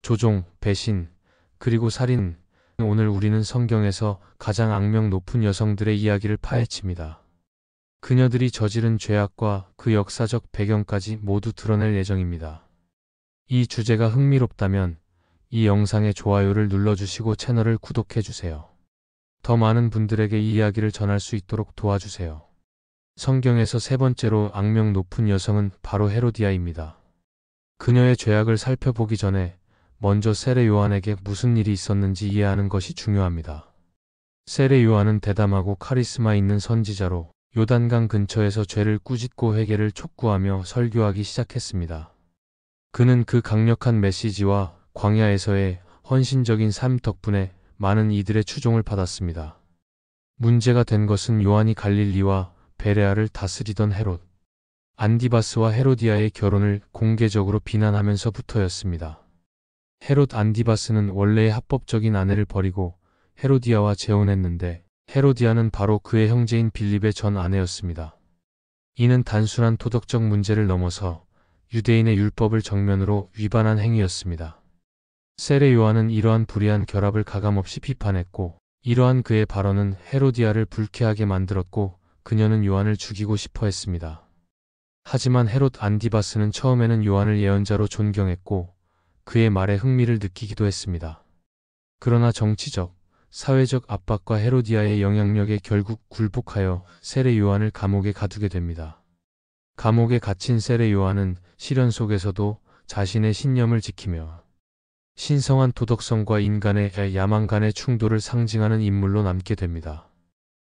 조종, 배신, 그리고 살인. 오늘 우리는 성경에서 가장 악명 높은 여성들의 이야기를 파헤칩니다. 그녀들이 저지른 죄악과 그 역사적 배경까지 모두 드러낼 예정입니다. 이 주제가 흥미롭다면 이 영상에 좋아요를 눌러주시고 채널을 구독해주세요. 더 많은 분들에게 이 이야기를 전할 수 있도록 도와주세요. 성경에서 세 번째로 악명 높은 여성은 바로 헤로디아입니다. 그녀의 죄악을 살펴보기 전에 먼저 세례 요한에게 무슨 일이 있었는지 이해하는 것이 중요합니다. 세례 요한은 대담하고 카리스마 있는 선지자로 요단강 근처에서 죄를 꾸짖고 회개를 촉구하며 설교하기 시작했습니다. 그는 그 강력한 메시지와 광야에서의 헌신적인 삶 덕분에 많은 이들의 추종을 받았습니다. 문제가 된 것은 요한이 갈릴리와 베레아를 다스리던 헤롯 안디바스와 헤로디아의 결혼을 공개적으로 비난하면서부터였습니다. 헤롯 안디바스는 원래의 합법적인 아내를 버리고 헤로디아와 재혼했는데 헤로디아는 바로 그의 형제인 빌립의 전 아내였습니다. 이는 단순한 도덕적 문제를 넘어서 유대인의 율법을 정면으로 위반한 행위였습니다. 세례 요한은 이러한 불의한 결합을 가감없이 비판했고 이러한 그의 발언은 헤로디아를 불쾌하게 만들었고 그녀는 요한을 죽이고 싶어 했습니다. 하지만 헤롯 안디바스는 처음에는 요한을 예언자로 존경했고 그의 말에 흥미를 느끼기도 했습니다. 그러나 정치적, 사회적 압박과 헤로디아의 영향력에 결국 굴복하여 세례 요한을 감옥에 가두게 됩니다. 감옥에 갇힌 세례 요한은 시련 속에서도 자신의 신념을 지키며 신성한 도덕성과 인간의 야망 간의 충돌을 상징하는 인물로 남게 됩니다.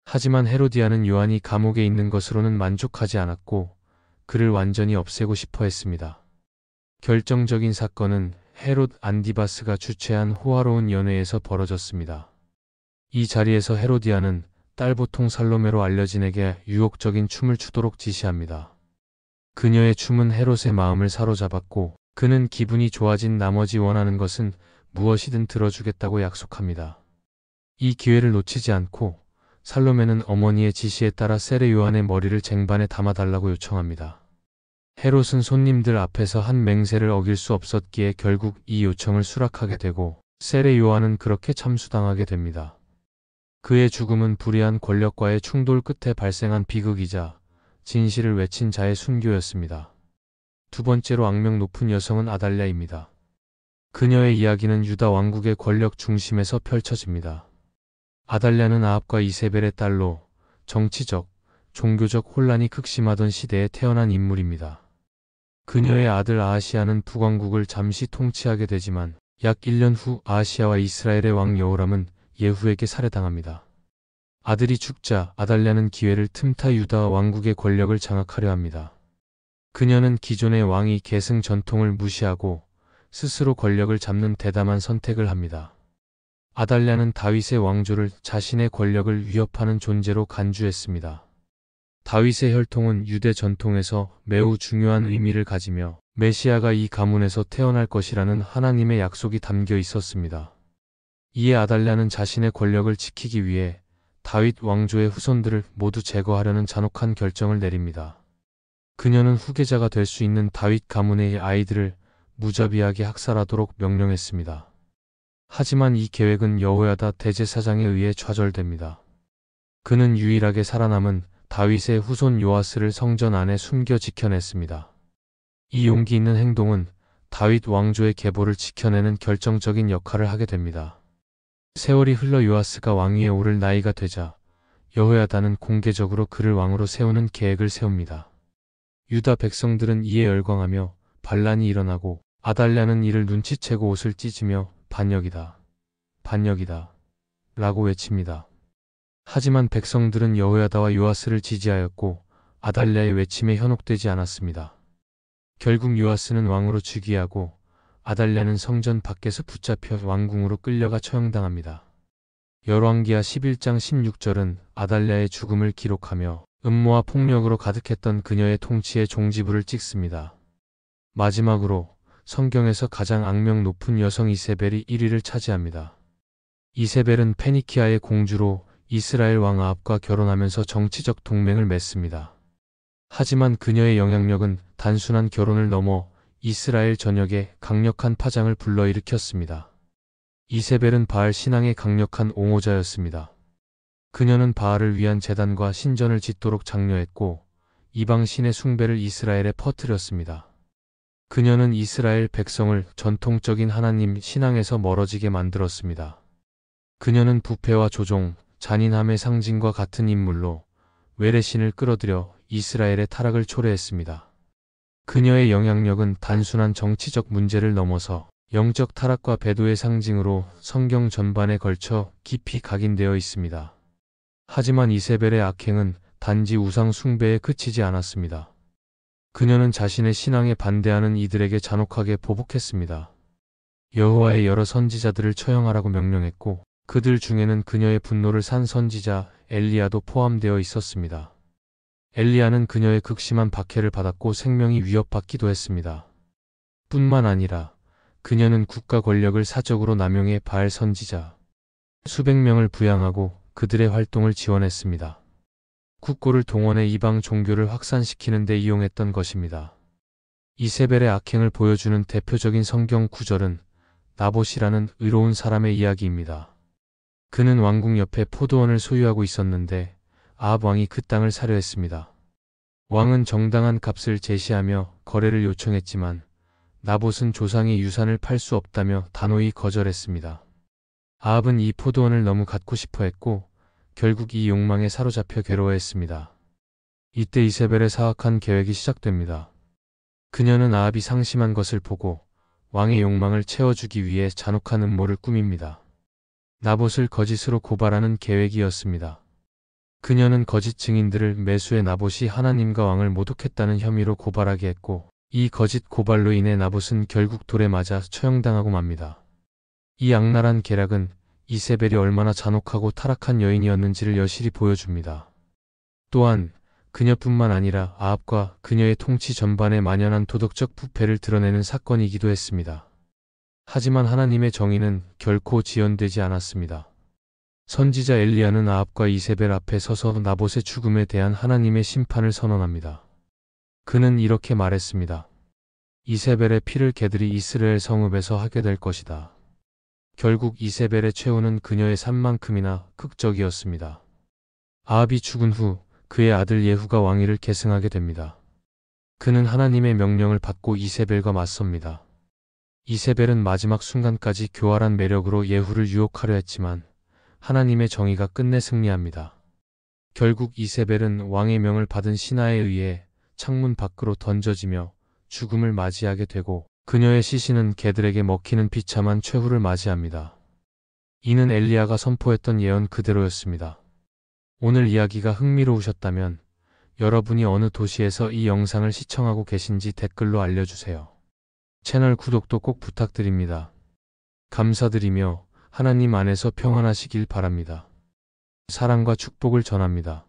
하지만 헤로디아는 요한이 감옥에 있는 것으로는 만족하지 않았고 그를 완전히 없애고 싶어 했습니다. 결정적인 사건은 헤롯 안디바스가 주최한 호화로운 연회에서 벌어졌습니다. 이 자리에서 헤로디아는 딸 보통 살로메로 알려진 에게 유혹적인 춤을 추도록 지시합니다. 그녀의 춤은 헤롯의 마음을 사로잡았고 그는 기분이 좋아진 나머지 원하는 것은 무엇이든 들어주겠다고 약속합니다. 이 기회를 놓치지 않고 살로메는 어머니의 지시에 따라 세례 요한의 머리를 쟁반에 담아달라고 요청합니다. 헤롯은 손님들 앞에서 한 맹세를 어길 수 없었기에 결국 이 요청을 수락하게 되고 세례 요한은 그렇게 참수당하게 됩니다. 그의 죽음은 불의한 권력과의 충돌 끝에 발생한 비극이자 진실을 외친 자의 순교였습니다. 두 번째로 악명 높은 여성은 아달랴입니다. 그녀의 이야기는 유다 왕국의 권력 중심에서 펼쳐집니다. 아달랴는 아합과 이세벨의 딸로 정치적, 종교적 혼란이 극심하던 시대에 태어난 인물입니다. 그녀의 아들 아하시아는 북왕국을 잠시 통치하게 되지만 약 1년 후 아하시아와 이스라엘의 왕 여호람은 예후에게 살해당합니다. 아들이 죽자 아달랴는 기회를 틈타 유다 왕국의 권력을 장악하려 합니다. 그녀는 기존의 왕위 계승 전통을 무시하고 스스로 권력을 잡는 대담한 선택을 합니다. 아달랴는 다윗의 왕조를 자신의 권력을 위협하는 존재로 간주했습니다. 다윗의 혈통은 유대 전통에서 매우 중요한 의미를 가지며 메시아가 이 가문에서 태어날 것이라는 하나님의 약속이 담겨 있었습니다. 이에 아달랴는 자신의 권력을 지키기 위해 다윗 왕조의 후손들을 모두 제거하려는 잔혹한 결정을 내립니다. 그녀는 후계자가 될 수 있는 다윗 가문의 아이들을 무자비하게 학살하도록 명령했습니다. 하지만 이 계획은 여호야다 대제사장에 의해 좌절됩니다. 그는 유일하게 살아남은 다윗의 후손 요아스를 성전 안에 숨겨 지켜냈습니다. 이 용기 있는 행동은 다윗 왕조의 계보를 지켜내는 결정적인 역할을 하게 됩니다. 세월이 흘러 요아스가 왕위에 오를 나이가 되자 여호야다는 공개적으로 그를 왕으로 세우는 계획을 세웁니다. 유다 백성들은 이에 열광하며 반란이 일어나고 아달랴는 이를 눈치채고 옷을 찢으며 반역이다, 반역이다 라고 외칩니다. 하지만 백성들은 여호야다와 요아스를 지지하였고 아달랴의 외침에 현혹되지 않았습니다. 결국 요아스는 왕으로 즉위하고 아달랴는 성전 밖에서 붙잡혀 왕궁으로 끌려가 처형당합니다. 열왕기하 11장 16절은 아달랴의 죽음을 기록하며 음모와 폭력으로 가득했던 그녀의 통치에 종지부를 찍습니다. 마지막으로 성경에서 가장 악명 높은 여성 이세벨이 1위를 차지합니다. 이세벨은 페니키아의 공주로 이스라엘 왕 아합과 결혼하면서 정치적 동맹을 맺습니다. 하지만 그녀의 영향력은 단순한 결혼을 넘어 이스라엘 전역에 강력한 파장을 불러일으켰습니다. 이세벨은 바알 신앙의 강력한 옹호자였습니다. 그녀는 바알을 위한 제단과 신전을 짓도록 장려했고 이방 신의 숭배를 이스라엘에 퍼뜨렸습니다. 그녀는 이스라엘 백성을 전통적인 하나님 신앙에서 멀어지게 만들었습니다. 그녀는 부패와 조종, 잔인함의 상징과 같은 인물로 외래신을 끌어들여 이스라엘의 타락을 초래했습니다. 그녀의 영향력은 단순한 정치적 문제를 넘어서 영적 타락과 배도의 상징으로 성경 전반에 걸쳐 깊이 각인되어 있습니다. 하지만 이세벨의 악행은 단지 우상 숭배에 그치지 않았습니다. 그녀는 자신의 신앙에 반대하는 이들에게 잔혹하게 보복했습니다. 여호와의 여러 선지자들을 처형하라고 명령했고 그들 중에는 그녀의 분노를 산 선지자 엘리야도 포함되어 있었습니다. 엘리야는 그녀의 극심한 박해를 받았고 생명이 위협받기도 했습니다. 뿐만 아니라 그녀는 국가 권력을 사적으로 남용해 바알 선지자 수백 명을 부양하고 그들의 활동을 지원했습니다. 국고를 동원해 이방 종교를 확산시키는 데 이용했던 것입니다. 이세벨의 악행을 보여주는 대표적인 성경 구절은 나봇이라는 의로운 사람의 이야기입니다. 그는 왕궁 옆에 포도원을 소유하고 있었는데 아합 왕이 그 땅을 사려 했습니다. 왕은 정당한 값을 제시하며 거래를 요청했지만 나봇은 조상의 유산을 팔 수 없다며 단호히 거절했습니다. 아합은 이 포도원을 너무 갖고 싶어 했고 결국 이 욕망에 사로잡혀 괴로워했습니다. 이때 이세벨의 사악한 계획이 시작됩니다. 그녀는 아합이 상심한 것을 보고 왕의 욕망을 채워주기 위해 잔혹한 음모를 꾸밉니다. 나봇을 거짓으로 고발하는 계획이었습니다. 그녀는 거짓 증인들을 매수해 나봇이 하나님과 왕을 모독했다는 혐의로 고발하게 했고 이 거짓 고발로 인해 나봇은 결국 돌에 맞아 처형당하고 맙니다. 이 악랄한 계략은 이세벨이 얼마나 잔혹하고 타락한 여인이었는지를 여실히 보여줍니다. 또한 그녀뿐만 아니라 아합과 그녀의 통치 전반에 만연한 도덕적 부패를 드러내는 사건이기도 했습니다. 하지만 하나님의 정의는 결코 지연되지 않았습니다. 선지자 엘리야는 아합과 이세벨 앞에 서서 나봇의 죽음에 대한 하나님의 심판을 선언합니다. 그는 이렇게 말했습니다. 이세벨의 피를 개들이 이스라엘 성읍에서 하게 될 것이다. 결국 이세벨의 최후는 그녀의 삶만큼이나 극적이었습니다. 아합이 죽은 후 그의 아들 예후가 왕위를 계승하게 됩니다. 그는 하나님의 명령을 받고 이세벨과 맞섭니다. 이세벨은 마지막 순간까지 교활한 매력으로 예후를 유혹하려 했지만 하나님의 정의가 끝내 승리합니다. 결국 이세벨은 왕의 명을 받은 신하에 의해 창문 밖으로 던져지며 죽음을 맞이하게 되고 그녀의 시신은 개들에게 먹히는 비참한 최후를 맞이합니다. 이는 엘리야가 선포했던 예언 그대로였습니다. 오늘 이야기가 흥미로우셨다면 여러분이 어느 도시에서 이 영상을 시청하고 계신지 댓글로 알려주세요. 채널 구독도 꼭 부탁드립니다. 감사드리며 하나님 안에서 평안하시길 바랍니다. 사랑과 축복을 전합니다.